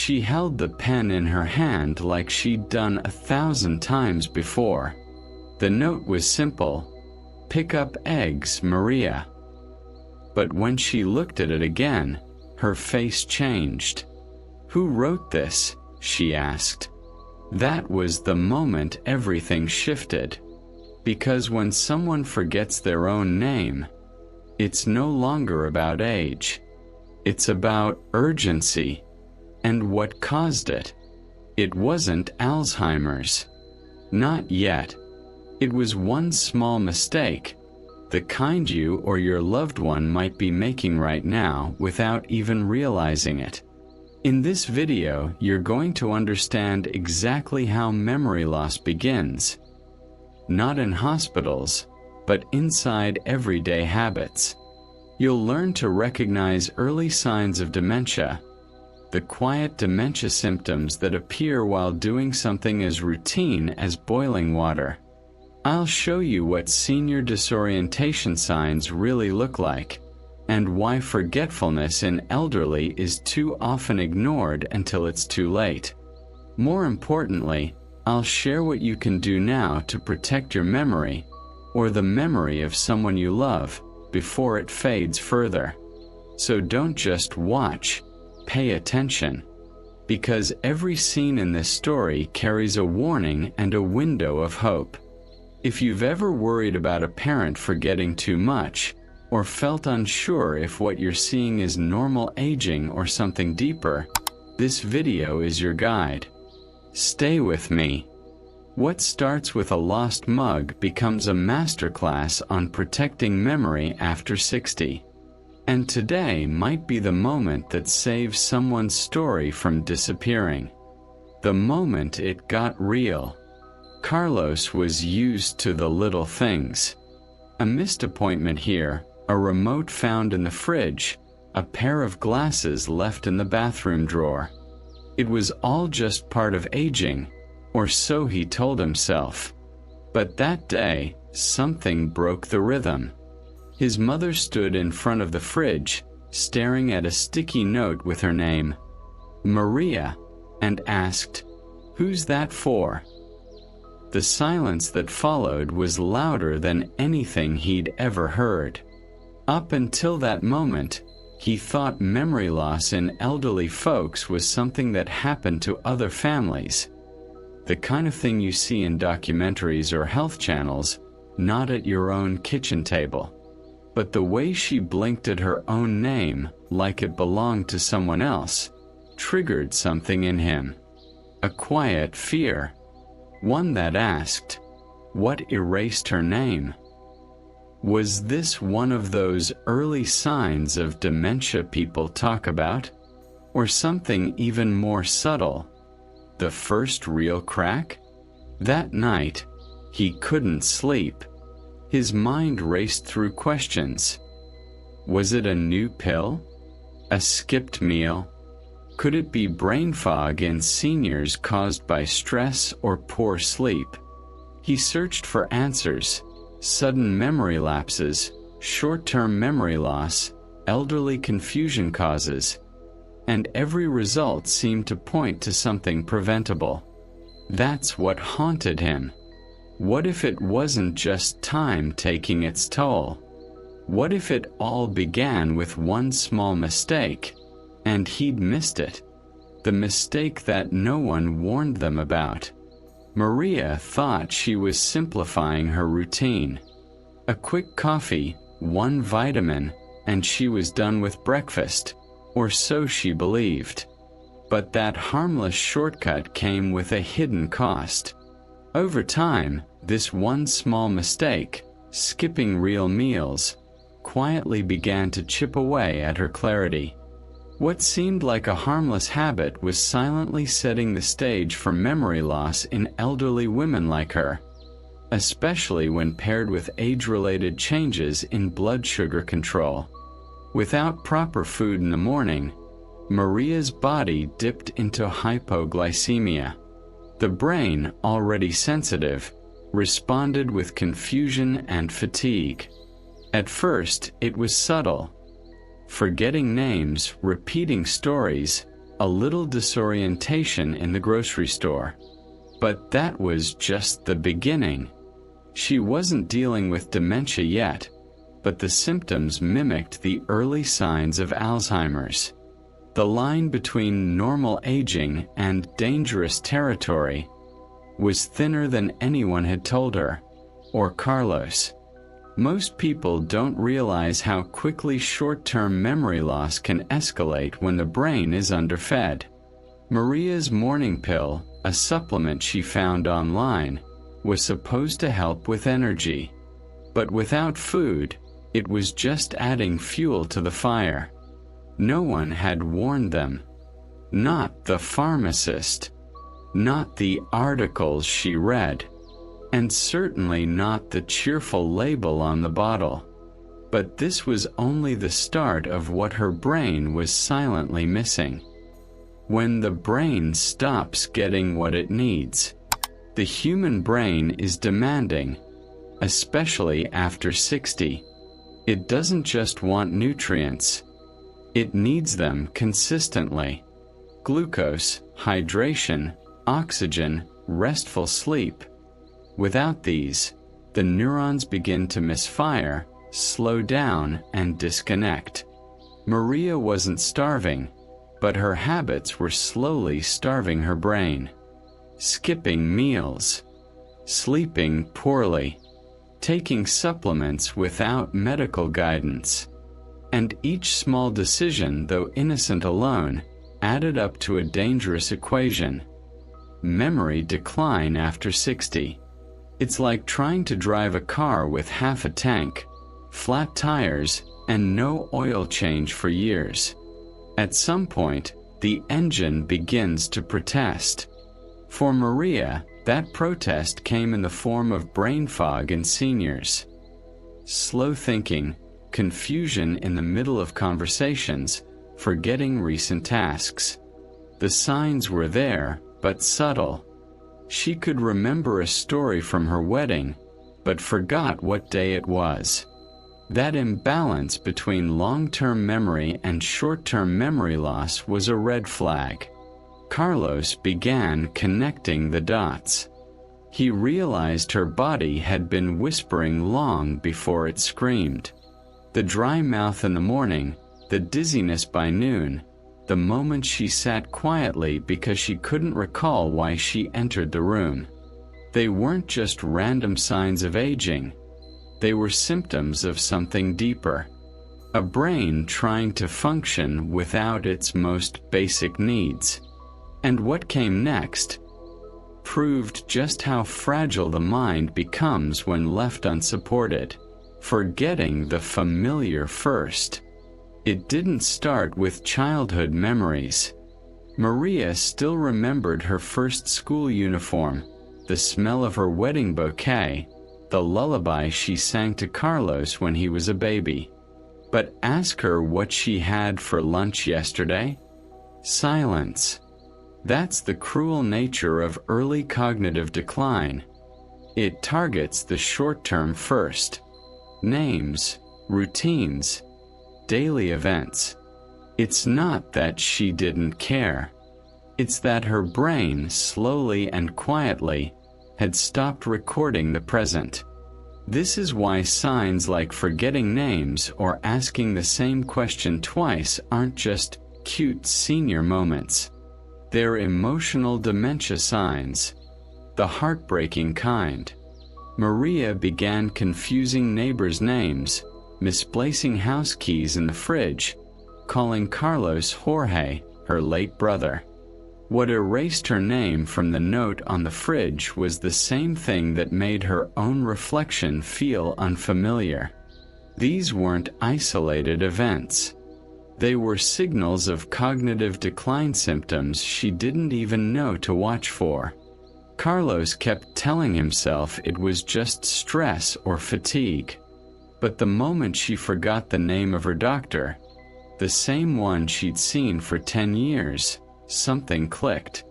She held the pen in her hand like she'd done 1,000 times before. The note was simple: "Pick up eggs, Maria." But when she looked at it again, her face changed. "Who wrote this?" she asked. That was the moment everything shifted. Because when someone forgets their own name, it's no longer about age. It's about urgency. And what caused it? It wasn't Alzheimer's. Not yet. It was one small mistake, the kind you or your loved one might be making right now without even realizing it. In this video, you're going to understand exactly how memory loss begins. Not in hospitals, but inside everyday habits. You'll learn to recognize early signs of dementia, the quiet dementia symptoms that appear while doing something as routine as boiling water. I'll show you what senior disorientation signs really look like, and why forgetfulness in elderly is too often ignored until it's too late. More importantly, I'll share what you can do now to protect your memory, or the memory of someone you love, before it fades further. So don't just watch, pay attention. Because every scene in this story carries a warning and a window of hope. If you've ever worried about a parent forgetting too much, or felt unsure if what you're seeing is normal aging or something deeper, this video is your guide. Stay with me. What starts with a lost mug becomes a masterclass on protecting memory after 60. And today might be the moment that saves someone's story from disappearing. The moment it got real. Carlos was used to the little things. A missed appointment here, a remote found in the fridge, a pair of glasses left in the bathroom drawer. It was all just part of aging, or so he told himself. But that day, something broke the rhythm. His mother stood in front of the fridge, staring at a sticky note with her name, Maria, and asked, "Who's that for?" The silence that followed was louder than anything he'd ever heard. Up until that moment, he thought memory loss in elderly folks was something that happened to other families. The kind of thing you see in documentaries or health channels, not at your own kitchen table. But the way she blinked at her own name, like it belonged to someone else, triggered something in him. A quiet fear. One that asked, what erased her name? Was this one of those early signs of dementia people talk about? Or something even more subtle? The first real crack? That night, he couldn't sleep. His mind raced through questions. Was it a new pill? A skipped meal? Could it be brain fog in seniors caused by stress or poor sleep? He searched for answers. Sudden memory lapses, short-term memory loss, elderly confusion causes, and every result seemed to point to something preventable. That's what haunted him. What if it wasn't just time taking its toll? What if it all began with one small mistake, and he'd missed it? The mistake that no one warned them about. Maria thought she was simplifying her routine. A quick coffee, one vitamin, and she was done with breakfast, or so she believed. But that harmless shortcut came with a hidden cost. Over time, this one small mistake, skipping real meals, quietly began to chip away at her clarity. What seemed like a harmless habit was silently setting the stage for memory loss in elderly women like her, especially when paired with age-related changes in blood sugar control. Without proper food in the morning, Maria's body dipped into hypoglycemia. The brain, already sensitive, responded with confusion and fatigue. At first, it was subtle. Forgetting names, repeating stories, a little disorientation in the grocery store. But that was just the beginning. She wasn't dealing with dementia yet, but the symptoms mimicked the early signs of Alzheimer's. The line between normal aging and dangerous territory was thinner than anyone had told her, or Carlos. Most people don't realize how quickly short-term memory loss can escalate when the brain is underfed. Maria's morning pill, a supplement she found online, was supposed to help with energy. But without food, it was just adding fuel to the fire. No one had warned them. Not the pharmacist. Not the articles she read. And certainly not the cheerful label on the bottle. But this was only the start of what her brain was silently missing. When the brain stops getting what it needs. The human brain is demanding, especially after 60. It doesn't just want nutrients. It needs them consistently. Glucose, hydration, oxygen, restful sleep. Without these, the neurons begin to misfire, slow down, and disconnect. Maria wasn't starving, but her habits were slowly starving her brain. Skipping meals, sleeping poorly, taking supplements without medical guidance. And each small decision, though innocent alone, added up to a dangerous equation. Memory decline after 60. It's like trying to drive a car with half a tank, flat tires, and no oil change for years. At some point, the engine begins to protest. For Maria, that protest came in the form of brain fog in seniors. Slow thinking, confusion in the middle of conversations, forgetting recent tasks. The signs were there, but subtle. She could remember a story from her wedding, but forgot what day it was. That imbalance between long-term memory and short-term memory loss was a red flag. Carlos began connecting the dots. He realized her body had been whispering long before it screamed. The dry mouth in the morning, the dizziness by noon, the moment she sat quietly because she couldn't recall why she entered the room. They weren't just random signs of aging. They were symptoms of something deeper. A brain trying to function without its most basic needs. And what came next proved just how fragile the mind becomes when left unsupported. Forgetting the familiar first. It didn't start with childhood memories. Maria still remembered her first school uniform, the smell of her wedding bouquet, the lullaby she sang to Carlos when he was a baby. But ask her what she had for lunch yesterday? Silence. That's the cruel nature of early cognitive decline. It targets the short-term first. Names, routines, daily events. It's not that she didn't care. It's that her brain, slowly and quietly, had stopped recording the present. This is why signs like forgetting names or asking the same question twice aren't just cute senior moments. They're emotional dementia signs, the heartbreaking kind. Maria began confusing neighbors' names, misplacing house keys in the fridge, calling Carlos Jorge, her late brother. What erased her name from the note on the fridge was the same thing that made her own reflection feel unfamiliar. These weren't isolated events. They were signals of cognitive decline symptoms she didn't even know to watch for. Carlos kept telling himself it was just stress or fatigue. But the moment she forgot the name of her doctor, the same one she'd seen for 10 years, something clicked.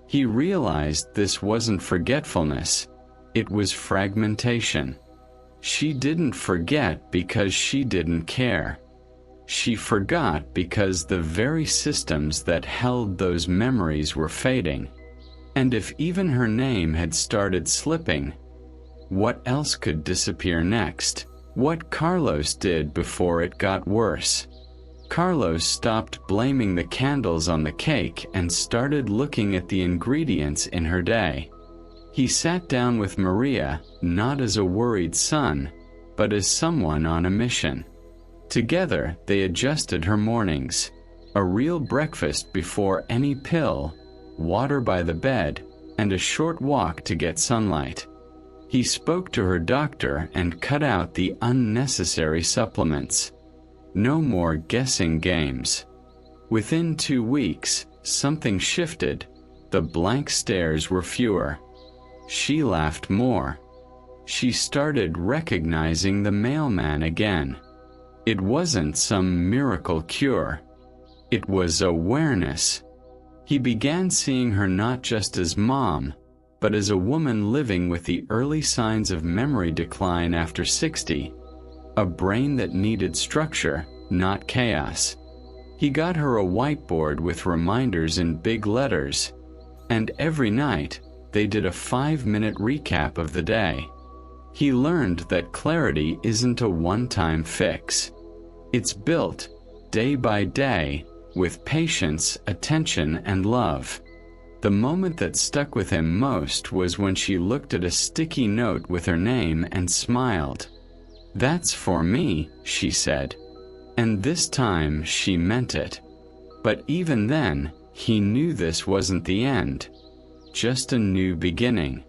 He realized this wasn't forgetfulness, it was fragmentation. She didn't forget because she didn't care. She forgot because the very systems that held those memories were fading. And if even her name had started slipping, what else could disappear next? What Carlos did before it got worse. Carlos stopped blaming the candles on the cake and started looking at the ingredients in her day. He sat down with Maria, not as a worried son, but as someone on a mission. Together, they adjusted her mornings. A real breakfast before any pill, water by the bed, and a short walk to get sunlight. He spoke to her doctor and cut out the unnecessary supplements. No more guessing games. Within 2 weeks, something shifted. The blank stares were fewer. She laughed more. She started recognizing the mailman again. It wasn't some miracle cure. It was awareness. He began seeing her not just as mom, but as a woman living with the early signs of memory decline after 60. A brain that needed structure, not chaos. He got her a whiteboard with reminders in big letters, and every night, they did a 5-minute recap of the day. He learned that clarity isn't a one-time fix. It's built, day by day, with patience, attention, and love. The moment that stuck with him most was when she looked at a sticky note with her name and smiled. "That's for me," she said. And this time she meant it. But even then, he knew this wasn't the end. Just a new beginning.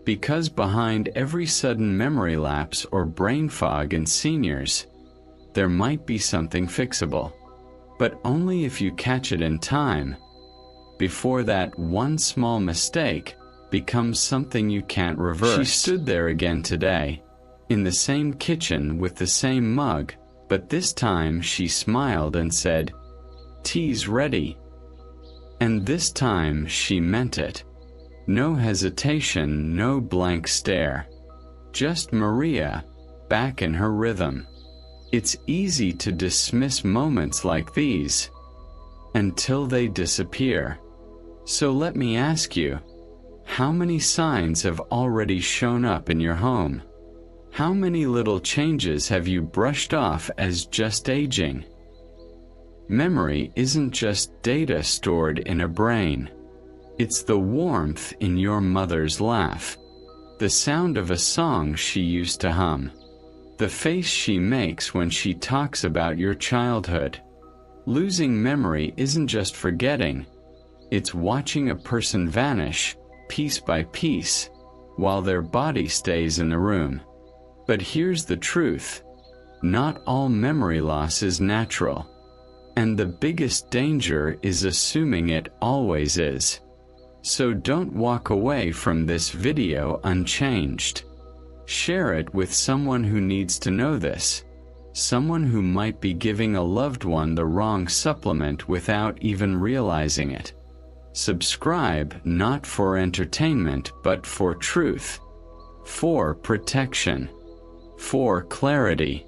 Because behind every sudden memory lapse or brain fog in seniors, there might be something fixable. But only if you catch it in time, before that one small mistake becomes something you can't reverse. She stood there again today, in the same kitchen with the same mug, but this time she smiled and said, "Tea's ready." And this time she meant it. No hesitation, no blank stare. Just Maria, back in her rhythm. It's easy to dismiss moments like these until they disappear. So let me ask you, how many signs have already shown up in your home? How many little changes have you brushed off as just aging? Memory isn't just data stored in a brain. It's the warmth in your mother's laugh, the sound of a song she used to hum, the face she makes when she talks about your childhood. Losing memory isn't just forgetting, it's watching a person vanish, piece by piece, while their body stays in the room. But here's the truth. Not all memory loss is natural. And the biggest danger is assuming it always is. So don't walk away from this video unchanged. Share it with someone who needs to know this. Someone who might be giving a loved one the wrong supplement without even realizing it. Subscribe not for entertainment but for truth. For protection. For clarity.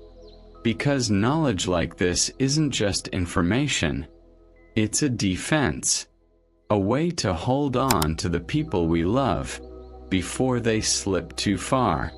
Because knowledge like this isn't just information. It's a defense. A way to hold on to the people we love before they slip too far.